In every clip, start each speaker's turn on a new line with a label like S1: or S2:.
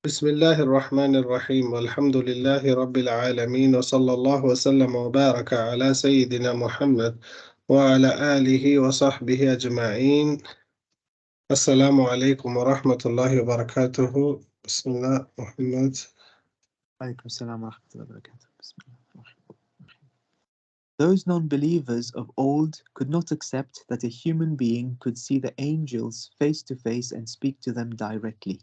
S1: بسم الله الرحمن الرحيم والحمد لله رب العالمين وصلى الله وسلم وبارك على سيدنا محمد وعلى آله وصحبه أجمعين. السلام عليكم ورحمة الله وبركاته. بسم الله محمد.
S2: عليكم السلام ورحمة الله وبركاته. بسم الله الرحمن الرحيم. Those non-believers of old could not accept that a human being could see the angels face to face and speak to them directly.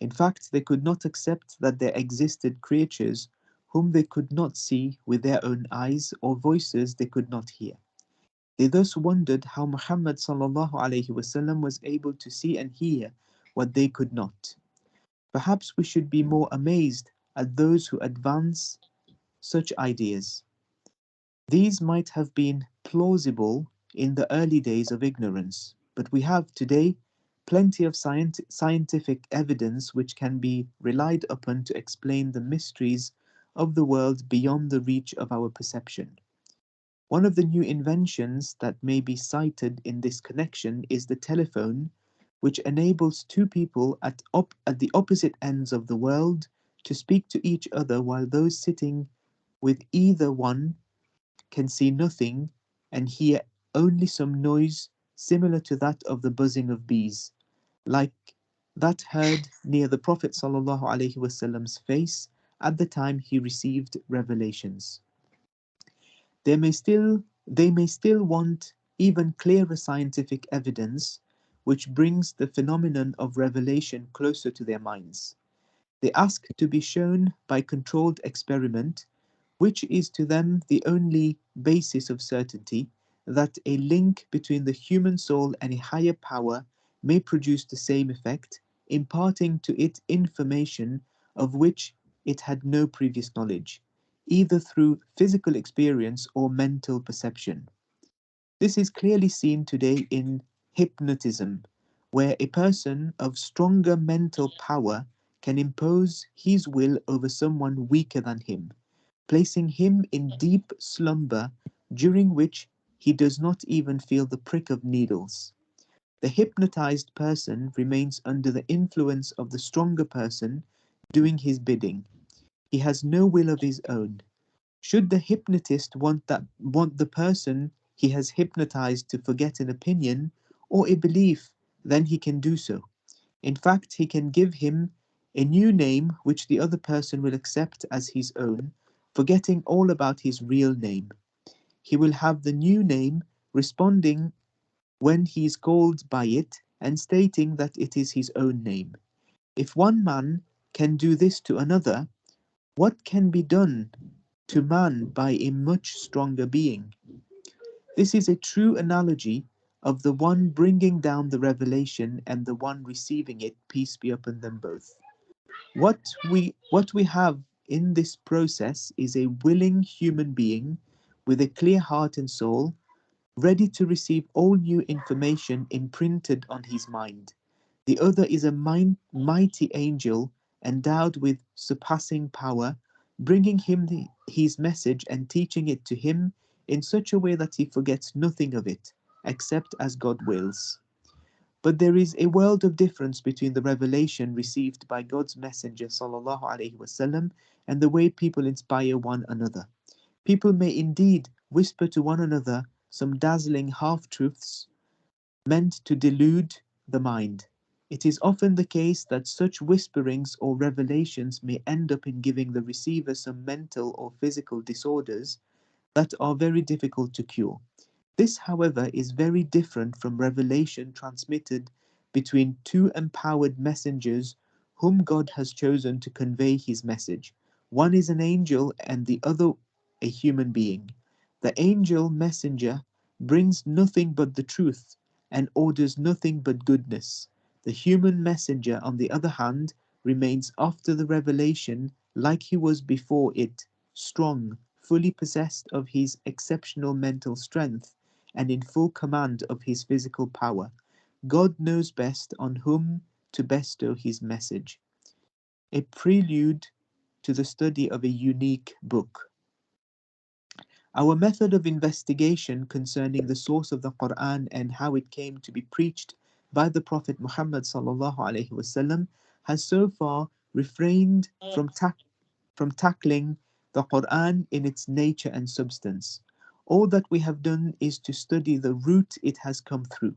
S2: In fact, they could not accept that there existed creatures whom they could not see with their own eyes or voices they could not hear. They thus wondered how Muhammad sallallahu alaihi wasallam was able to see and hear what they could not. Perhaps we should be more amazed at those who advance such ideas. These might have been plausible in the early days of ignorance, but we have today plenty of scientific evidence which can be relied upon to explain the mysteries of the world beyond the reach of our perception. One of the new inventions that may be cited in this connection is the telephone, which enables two people at the opposite ends of the world to speak to each other while those sitting with either one can see nothing and hear only some noise similar to that of the buzzing of bees, like that heard near the Prophet ﷺ's face at the time he received revelations. They may still want even clearer scientific evidence which brings the phenomenon of revelation closer to their minds. They ask to be shown by controlled experiment, which is to them the only basis of certainty, that a link between the human soul and a higher power may produce the same effect, imparting to it information of which it had no previous knowledge, either through physical experience or mental perception. This is clearly seen today in hypnotism, where a person of stronger mental power can impose his will over someone weaker than him, placing him in deep slumber during which he does not even feel the prick of needles. The hypnotized person remains under the influence of the stronger person doing his bidding. He has no will of his own. Should the hypnotist want the person he has hypnotized to forget an opinion or a belief, then he can do so. In fact, he can give him a new name which the other person will accept as his own, forgetting all about his real name. He will have the new name responding when he is called by it and stating that it is his own name. If one man can do this to another, what can be done to man by a much stronger being? This is a true analogy of the one bringing down the revelation and the one receiving it, peace be upon them both. What we have in this process is a willing human being with a clear heart and soul, ready to receive all new information imprinted on his mind. The other is a mighty angel endowed with surpassing power, bringing him his message and teaching it to him in such a way that he forgets nothing of it, except as God wills. But there is a world of difference between the revelation received by God's Messenger (sallallahu alaihi wasallam) and the way people inspire one another. People may indeed whisper to one another some dazzling half-truths meant to delude the mind. It is often the case that such whisperings or revelations may end up in giving the receiver some mental or physical disorders that are very difficult to cure. This, however, is very different from revelation transmitted between two empowered messengers whom God has chosen to convey his message. One is an angel and the other a human being. The angel messenger brings nothing but the truth and orders nothing but goodness. The human messenger, on the other hand, remains after the revelation like he was before it, strong, fully possessed of his exceptional mental strength, and in full command of his physical power. God knows best on whom to bestow his message. A prelude to the study of a unique book. Our method of investigation concerning the source of the Qur'an and how it came to be preached by the Prophet Muhammad sallallahu alaihi wasallam has so far refrained from tackling the Qur'an in its nature and substance. All that we have done is to study the route it has come through.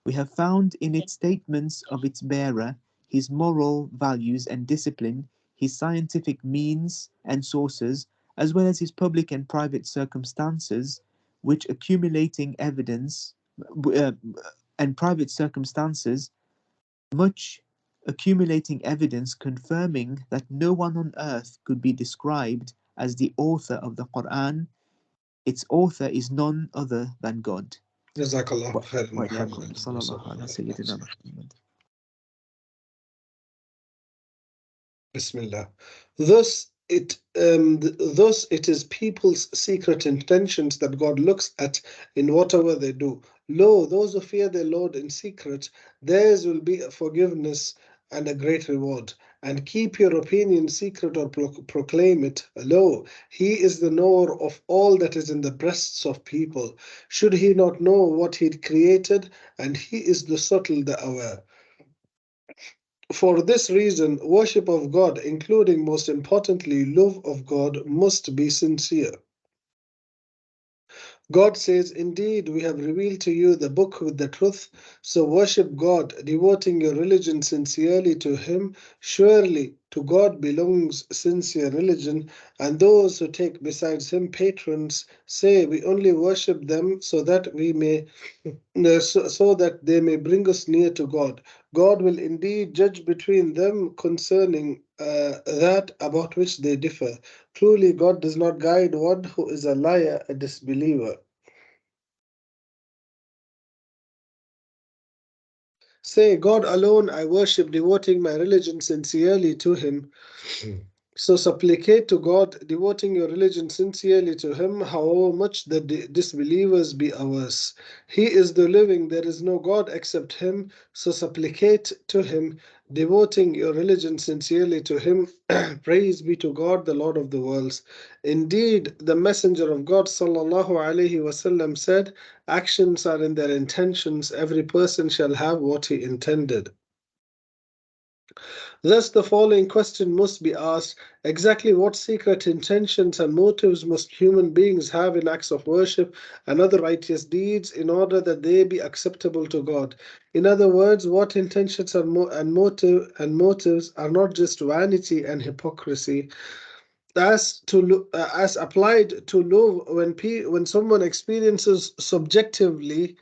S2: We have found in its statements of its bearer his moral values and discipline, his scientific means and sources, as well as his public and private circumstances, which accumulating evidence uh, and private circumstances, much accumulating evidence confirming that no one on earth could be described as the author of the Quran. Its author is none other than God.
S1: Jazakallah khair,
S2: وإياكم
S1: Muhammad.
S2: صلى الله على سيدنا محمد.
S1: Bismillah. Thus it is people's secret intentions that God looks at in whatever they do. Lo, those who fear their Lord in secret, theirs will be a forgiveness and a great reward. And keep your opinion secret or proclaim it. Lo, He is the knower of all that is in the breasts of people. Should He not know what He created? And He is the subtle, the aware. For this reason, worship of God, including most importantly love of God, must be sincere. God says, "Indeed, we have revealed to you the book with the truth, so worship God, devoting your religion sincerely to Him. Surely to God belongs sincere religion, and those who take besides Him patrons say, we only worship them so that they may bring us near to God. God will indeed judge between them concerning that about which they differ. Truly, God does not guide one who is a liar, a disbeliever." Say, God alone I worship, devoting my religion sincerely to Him. So supplicate to God, devoting your religion sincerely to Him, however much the disbelievers be averse. He is the living, there is no God except Him. So supplicate to Him, devoting your religion sincerely to Him. Praise be to God, the Lord of the worlds. Indeed, the Messenger of God sallallahu alaihi wasallam said, actions are in their intentions, every person shall have what he intended. Thus, the following question must be asked: exactly what secret intentions and motives must human beings have in acts of worship and other righteous deeds in order that they be acceptable to God? In other words, what intentions and motives are not just vanity and hypocrisy, as applied to love when someone experiences subjectively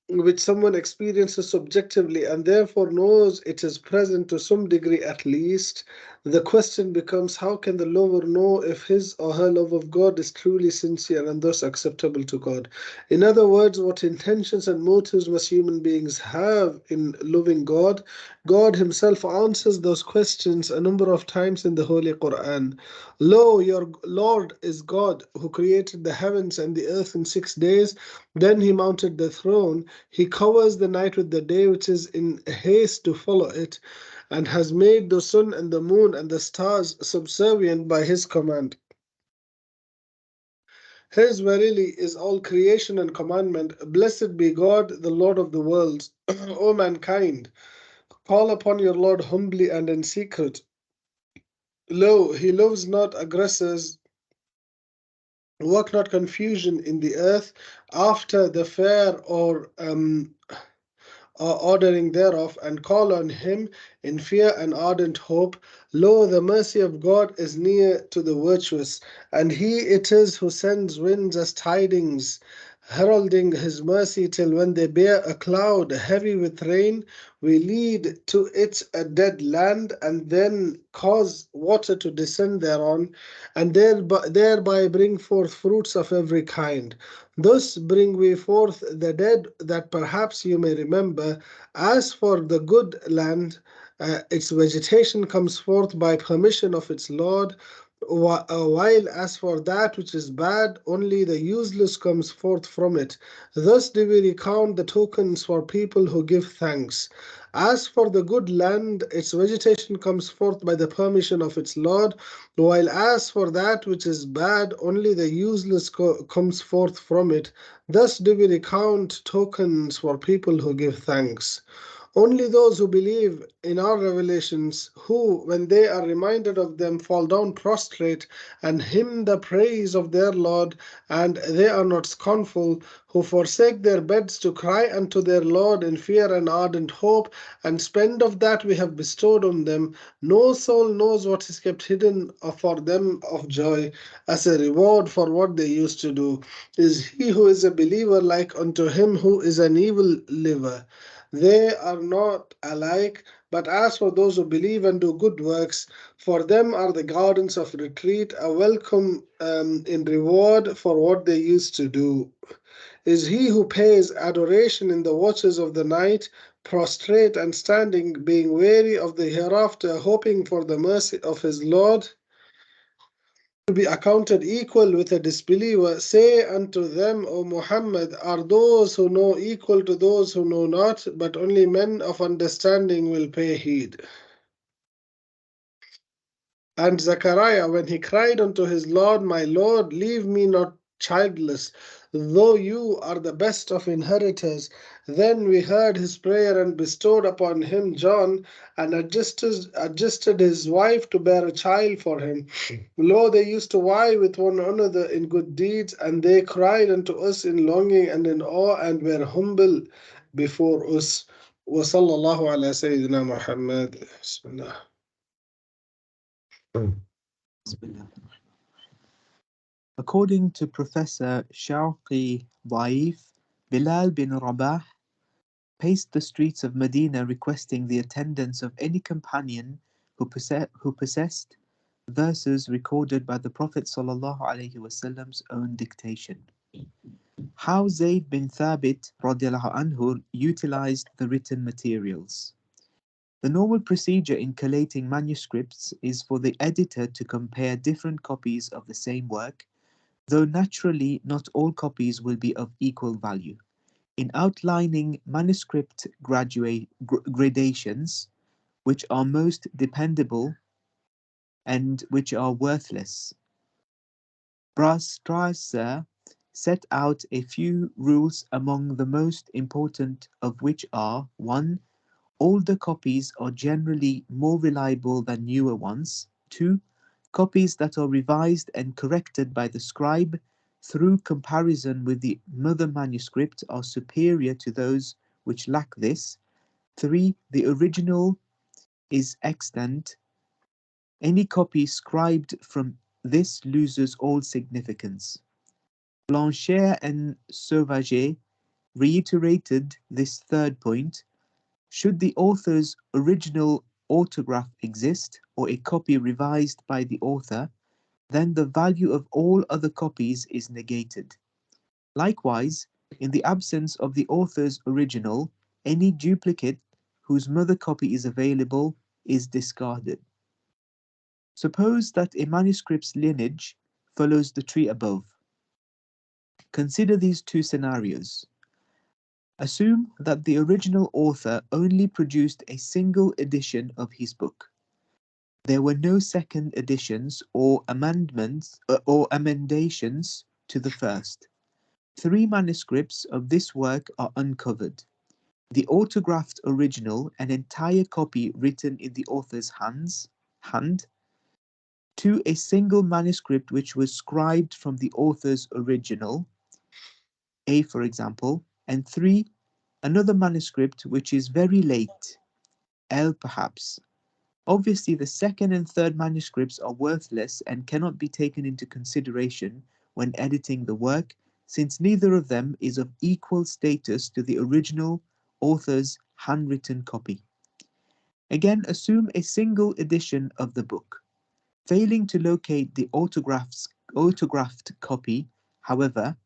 S1: which someone experiences subjectively and therefore knows it is present to some degree at least. The question becomes, how can the lover know if his or her love of God is truly sincere and thus acceptable to God? In other words, what intentions and motives must human beings have in loving God? God Himself answers those questions a number of times in the Holy Qur'an. Lo, your Lord is God, who created the heavens and the earth in 6 days. Then He mounted the throne. He covers the night with the day, which is in haste to follow it, and has made the sun and the moon and the stars subservient by His command. His verily is all creation and commandment. Blessed be God, the Lord of the worlds. O mankind, call upon your Lord humbly and in secret. Lo, He loves not aggressors. Work not confusion in the earth after the fair or ordering thereof, and call on Him in fear and ardent hope. Lo, the mercy of God is near to the virtuous, and He it is who sends winds as tidings, heralding His mercy, till when they bear a cloud heavy with rain, we lead to it a dead land, and then cause water to descend thereon, and thereby bring forth fruits of every kind. Thus bring we forth the dead, that perhaps you may remember. As for the good land, its vegetation comes forth by permission of its Lord, while as for that which is bad, only the useless comes forth from it. Thus do we recount the tokens for people who give thanks. As for the good land, its vegetation comes forth by the permission of its Lord, while as for that which is bad, only the useless comes forth from it. Thus do we recount tokens for people who give thanks. Only those who believe in our revelations, who, when they are reminded of them, fall down prostrate and hymn the praise of their Lord, and they are not scornful, who forsake their beds to cry unto their Lord in fear and ardent hope, and spend of that we have bestowed on them. No soul knows what is kept hidden for them of joy, as a reward for what they used to do. Is he who is a believer like unto him who is an evil liver? They are not alike, but as for those who believe and do good works, for them are the gardens of retreat, a welcome in reward for what they used to do. Is he who pays adoration in the watches of the night, prostrate and standing, being weary of the hereafter, hoping for the mercy of his Lord, to be accounted equal with a disbeliever? Say unto them, O Muhammad, are those who know equal to those who know not, but only men of understanding will pay heed. And Zechariah, when he cried unto his Lord, My Lord, leave me not childless, though you are the best of inheritors. Then we heard his prayer and bestowed upon him John, and adjusted his wife to bear a child for him. Lo, they used to vie with one another in good deeds, and they cried unto us in longing and in awe, and were humble before us. وصلى الله على سيدنا محمد. بسم الله.
S2: According to Professor Shawqi Dhaif, Bilal bin Rabah paced the streets of Medina requesting the attendance of any companion who possessed verses recorded by the Prophet ﷺ's own dictation. How Zayd bin Thabit radiallahu anhu utilized the written materials. The normal procedure in collating manuscripts is for the editor to compare different copies of the same work, though naturally not all copies will be of equal value. In outlining manuscript gradations, which are most dependable and which are worthless, Strasser set out a few rules, among the most important of which are: 1. Older copies are generally more reliable than newer ones. 2. Copies that are revised and corrected by the scribe through comparison with the mother manuscript are superior to those which lack this. 3. The original is extant. Any copy scribed from this loses all significance. Blanchet and Sauvager reiterated this third point. Should the author's original autograph exist, or a copy revised by the author, then the value of all other copies is negated. Likewise, in the absence of the author's original, any duplicate whose mother copy is available is discarded. Suppose that a manuscript's lineage follows the tree above. Consider these two scenarios. Assume that the original author only produced a single edition of his book. There were no second editions or amendments or emendations to the first. 3 manuscripts of this work are uncovered: the autographed original, an entire copy written in the author's hand; 2, a single manuscript which was scribed from the author's original, A for example; and 3, another manuscript which is very late, L perhaps. Obviously, the second and third manuscripts are worthless and cannot be taken into consideration when editing the work, since neither of them is of equal status to the original author's handwritten copy. Again, assume a single edition of the book. Failing to locate the autographed copy, however,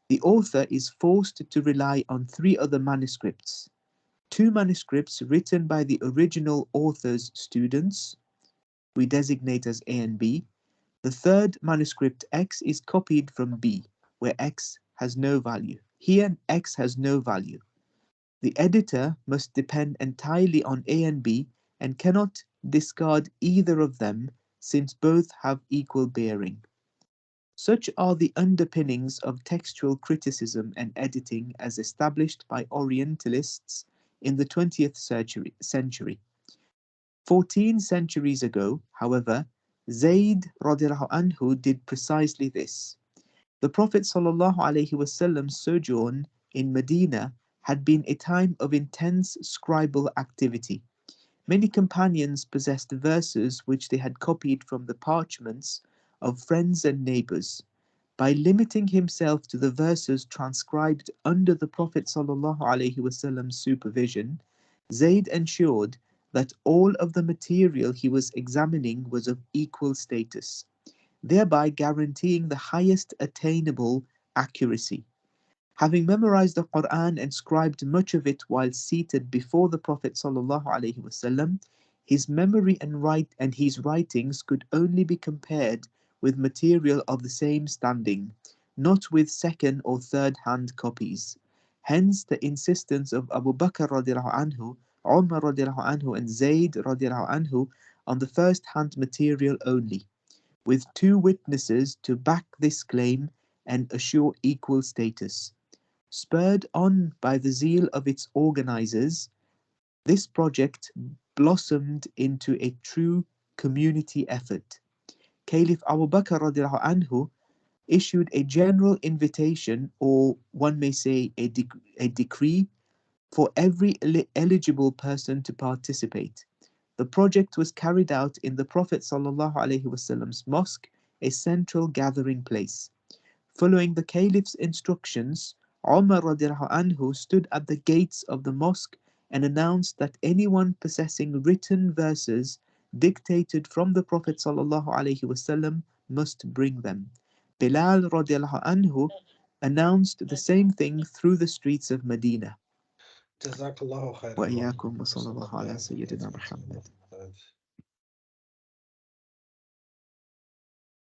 S2: the author is forced to rely on 3 other manuscripts. 2 manuscripts written by the original author's students, we designate as A and B. The third manuscript X is copied from B, where X has no value. Here X has no value. The editor must depend entirely on A and B and cannot discard either of them, since both have equal bearing. Such are the underpinnings of textual criticism and editing as established by Orientalists in the 20th century. 14 centuries ago, however, Zayd radiallahu anhu did precisely this. The Prophet ﷺ's sojourn in Medina had been a time of intense scribal activity. Many companions possessed verses which they had copied from the parchments of friends and neighbors. By limiting himself to the verses transcribed under the Prophet ﷺ's supervision, Zayd ensured that all of the material he was examining was of equal status, thereby guaranteeing the highest attainable accuracy. Having memorized the Qur'an and scribed much of it while seated before the Prophet ﷺ, his memory and his writings could only be compared with material of the same standing, not with second or third hand copies. Hence the insistence of Abu Bakr radiallahu anhu, Umar radiallahu anhu, and Zayd radiallahu anhu on the first hand material only, with two witnesses to back this claim and assure equal status. Spurred on by the zeal of its organizers, this project blossomed into a true community effort. Caliph Abu Bakr radiallahu anhu issued a general invitation, or one may say a decree, for every eligible person to participate. The project was carried out in the Prophet ﷺ's mosque, a central gathering place. Following the Caliph's instructions, Umar radiallahu anhu stood at the gates of the mosque and announced that anyone possessing written verses dictated from the Prophet ﷺ must bring them. Bilal radiallahu anhu announced the same thing through the streets of Medina.
S1: جزاك الله خيرا.
S2: وإياكم وصلى الله على سيدنا محمد.